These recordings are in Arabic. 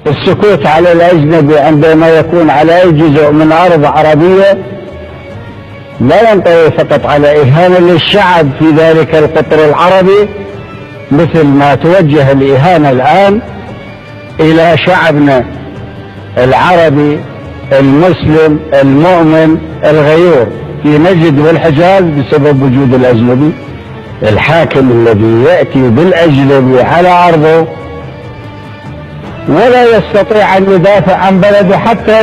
السكوت على الأجنبي عندما يكون على أي جزء من أرض عربية لا ينطوي فقط على إهانة للشعب في ذلك القطر العربي، مثل ما توجه الإهانة الآن إلى شعبنا العربي المسلم المؤمن الغيور في نجد والحجاز بسبب وجود الأجنبي. الحاكم الذي يأتي بالأجنبي على أرضه ولا يستطيع أن يدافع عن بلده، حتى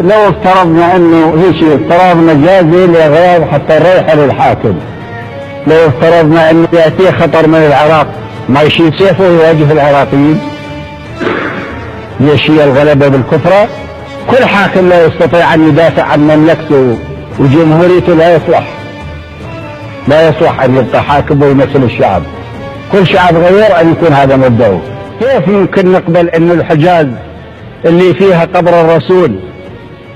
لو افترضنا أنه هيك افتراض مجازي لأغراض حتى الريحة للحاكم، لو افترضنا أنه يأتيه خطر من العراق ما يشيل سيفه يواجه العراقيين يشيل الغلبة بالكفرة. كل حاكم لا يستطيع أن يدافع عن مملكته وجمهوريته لا يصلح أن يبقى حاكم ويمثل الشعب. كل شعب غير أن يكون هذا مبدأه. كيف يمكن نقبل أن الحجاز اللي فيها قبر الرسول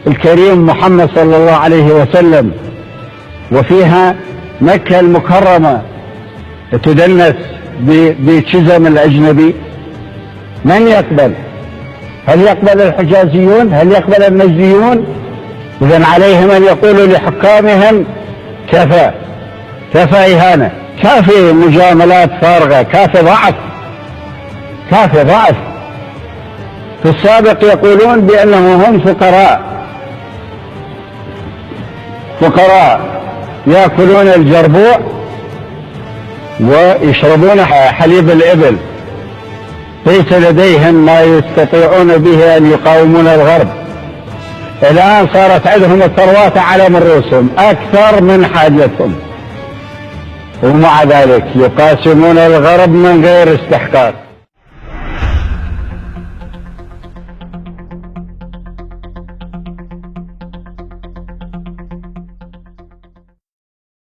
الكريم محمد صلى الله عليه وسلم وفيها مكة المكرمة تدنس بشزم الأجنبي؟ من يقبل؟ هل يقبل الحجازيون؟ هل يقبل النجديون؟ إذن عليهم أن يقولوا لحكامهم كفى إهانة، كافي مجاملات فارغة، كافي ضعف. في السابق يقولون بأنهم هم فقراء يأكلون الجربوع ويشربون حليب الإبل، ليس لديهم ما يستطيعون به أن يقاومون الغرب. الآن صارت عندهم الثروات على من رؤوسهم أكثر من حاجتهم، ومع ذلك يقاسمون الغرب من غير استحقاق.